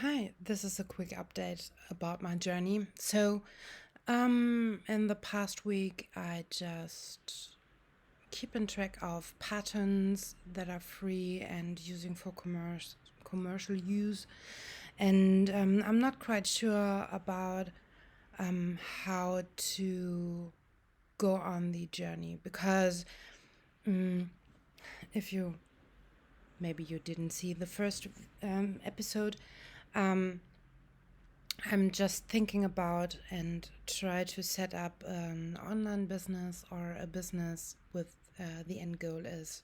Hi, this is a quick update about my journey. In the past week, I just keep in track of patterns that are free and using for commercial use, and I'm not quite sure about how to go on the journey because if you maybe you didn't see the first episode. Um, I'm just thinking about and try to set up an online business or a business with the end goal is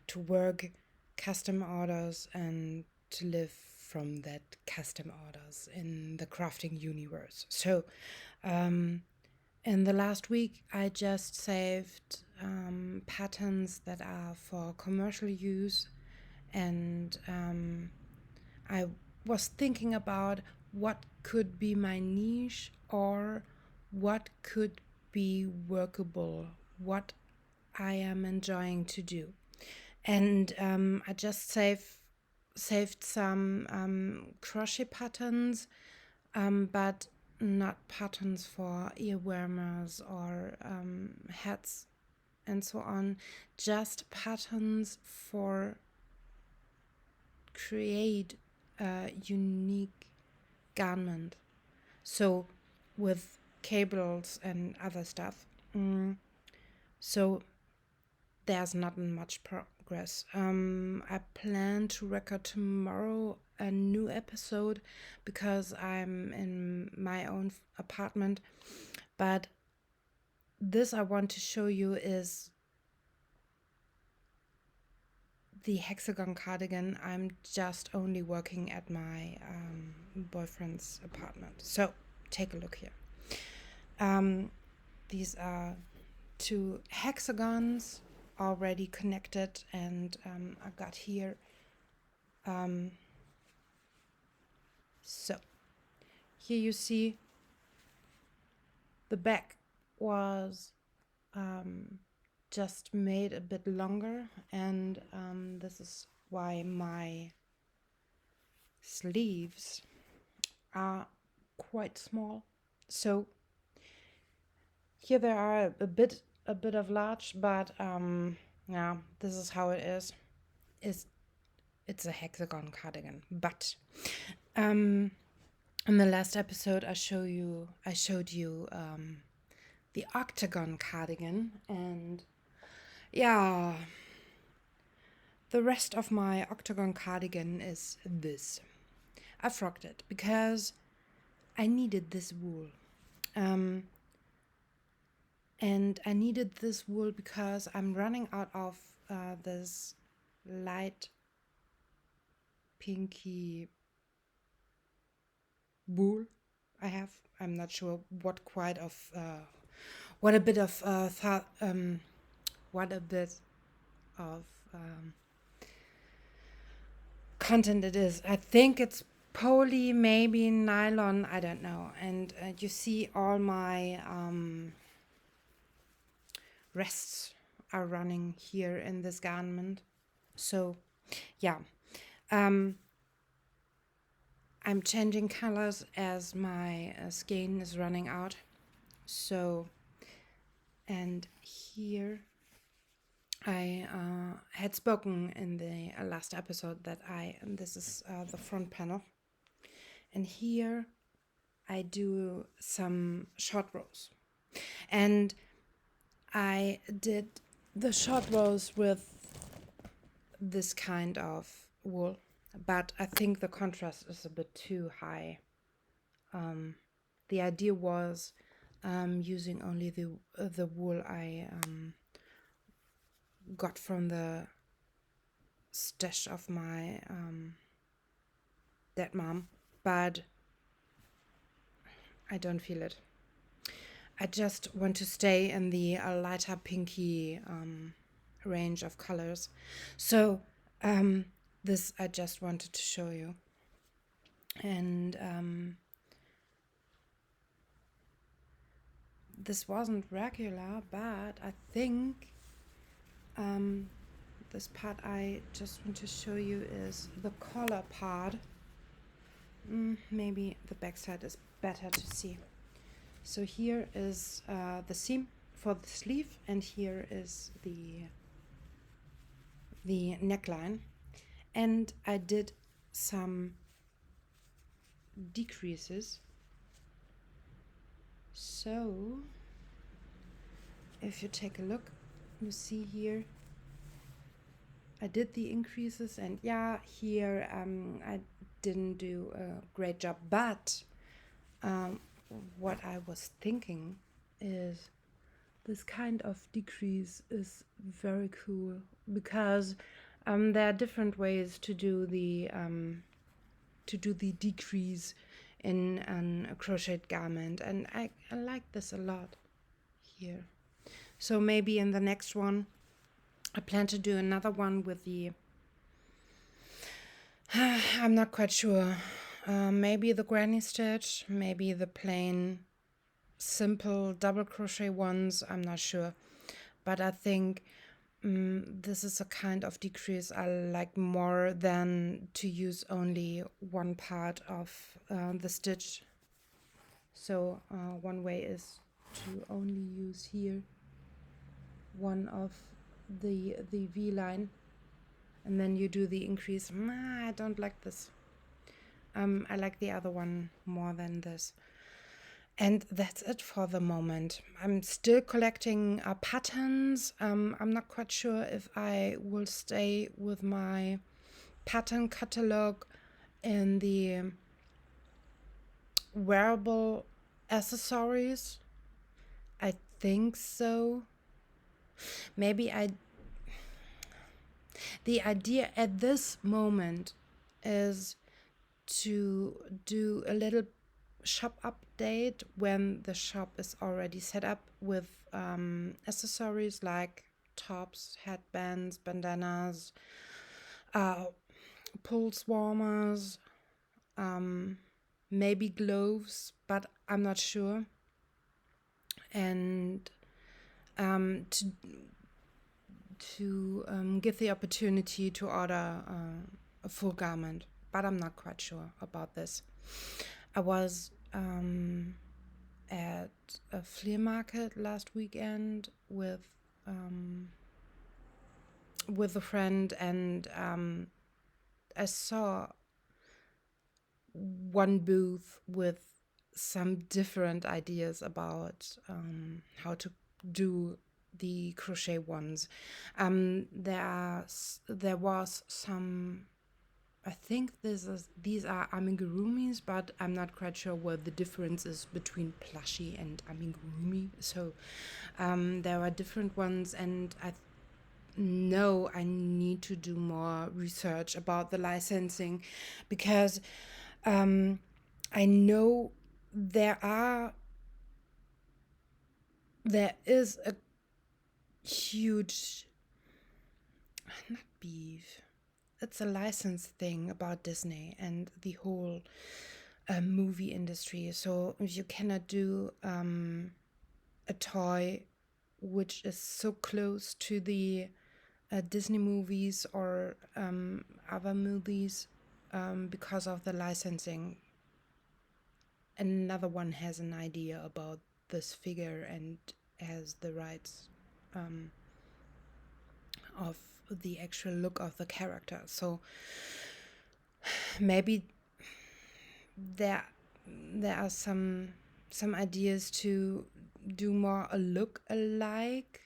to work custom orders and to live from that custom orders in the crafting universe. In the last week, I just saved patterns that are for commercial use, and I was thinking about what could be my niche or what could be workable, what I am enjoying to do. And I just saved some crochet patterns, but not patterns for earwarmers or hats and so on, just patterns for create a unique garment. So with cables and other stuff. So there's not much progress. I plan to record tomorrow a new episode because I'm in my own apartment. But this I want to show you is the hexagon cardigan. I'm just only working at my boyfriend's apartment. So take a look here. These are two hexagons already connected, and I got here. So here you see the back was just made a bit longer, and this is why my sleeves are quite small. So here there are a bit of large, but yeah, this is how it is. It's a hexagon cardigan, but in the last episode I showed you the octagon cardigan, and yeah, the rest of my octagon cardigan is this. I frocked it because I needed this wool. And I needed this wool because I'm running out of this light pinky wool I have. I'm not sure what a bit of content it is. I think it's poly, maybe nylon, I don't know. And you see all my rests are running here in this garment. So yeah, I'm changing colors as my skein is running out. So, and here I had spoken in the last episode that this is the front panel, and here I do some short rows, and I did the short rows with this kind of wool, but I think the contrast is a bit too high. The idea was using only the wool I got from the stash of my dead mom, but I don't feel it. I just want to stay in the lighter pinky range of colors. So this I just wanted to show you. And this wasn't regular, but I think this part I just want to show you is the collar part. Maybe the back side is better to see. So here is the seam for the sleeve, and here is the neckline. And I did some decreases. So if you take a look, you see here I did the increases, and yeah, here I didn't do a great job, but what I was thinking is this kind of decrease is very cool, because there are different ways to do the decrease in a crocheted garment, and I like this a lot here. So maybe in the next one I plan to do another one with the I'm not quite sure, maybe the granny stitch, maybe the plain simple double crochet ones, I'm not sure, but I think this is a kind of decrease I like more than to use only one part of the stitch. So one way is to only use here one of the V line, and then you do the increase. I don't like this. I like the other one more than this. And that's it for the moment. I'm still collecting patterns. I'm not quite sure if I will stay with my pattern catalog in the wearable accessories. I think so. Maybe the idea at this moment is to do a little shop update when the shop is already set up with accessories like tops, headbands, bandanas, pulse warmers, maybe gloves, but I'm not sure. And to give the opportunity to order a full garment, but I'm not quite sure about this. I was at a flea market last weekend with a friend, and I saw one booth with some different ideas about how to do the crochet ones. There was some, I think these are amigurumis, but I'm not quite sure what the difference is between plushie and amigurumi. So there are different ones, and I know I need to do more research about the licensing, because I know there is a huge, not beef, it's a license thing about Disney and the whole movie industry. So you cannot do a toy which is so close to the Disney movies or other movies because of the licensing. Another one has an idea about this figure and has the rights of the actual look of the character. So maybe there are some ideas to do more a look alike,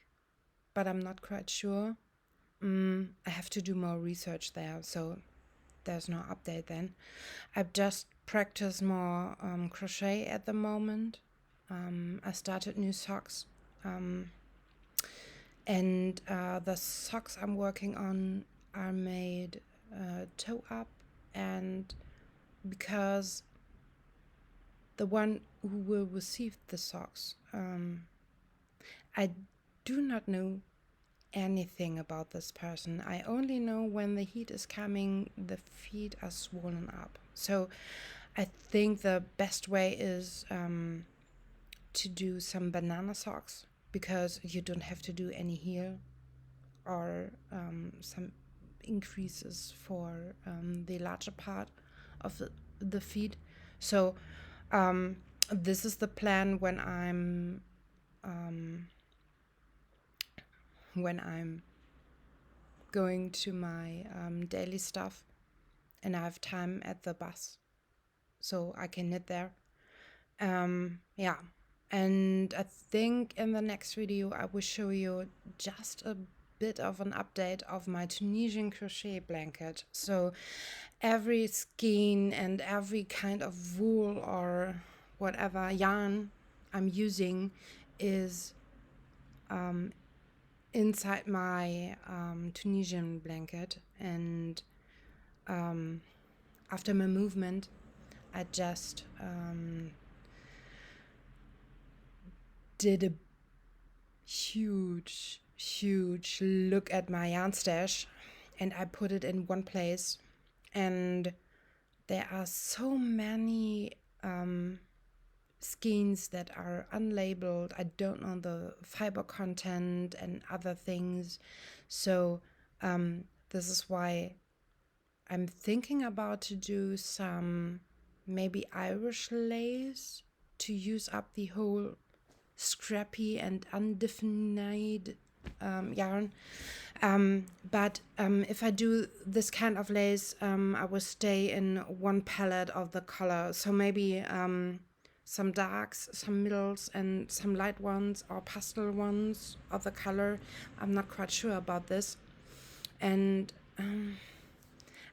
but I'm not quite sure. I have to do more research there, so there's no update then. I've just practiced more crochet at the moment. I started new socks, and the socks I'm working on are made toe up, and because the one who will receive the socks, I do not know anything about this person. I only know when the heat is coming, the feet are swollen up. So I think the best way is to do some banana socks, because you don't have to do any heel or some increases for the larger part of the feet. So this is the plan when I'm going to my daily stuff and I have time at the bus, so I can knit there. Yeah, and I think in the next video I will show you just a bit of an update of my Tunisian crochet blanket. So every skein and every kind of wool or whatever yarn I'm using is inside my Tunisian blanket, and after my movement I just did a huge look at my yarn stash, and I put it in one place, and there are so many skeins that are unlabeled. I don't know the fiber content and other things. So this is why I'm thinking about to do some maybe Irish lace to use up the whole scrappy and undefined yarn. But if I do this kind of lace, I will stay in one palette of the color. So maybe some darks, some middles, and some light ones or pastel ones of the color. I'm not quite sure about this. And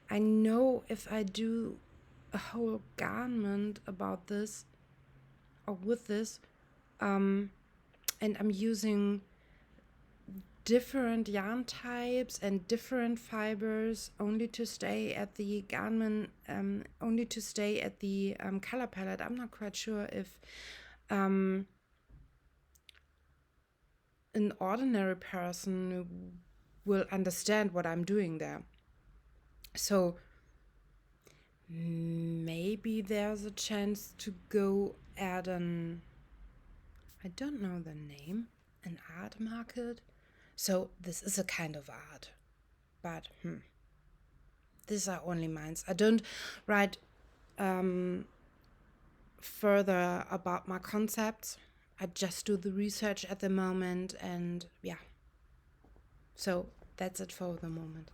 I know if I do a whole garment about this or with this, and I'm using different yarn types and different fibers only to stay at the garment, only to stay at the color palette. I'm not quite sure if an ordinary person will understand what I'm doing there. So maybe there's a chance to go at I don't know the name, an art market. So this is a kind of art, but these are only mine. I don't write further about my concepts. I just do the research at the moment, and yeah. So that's it for the moment.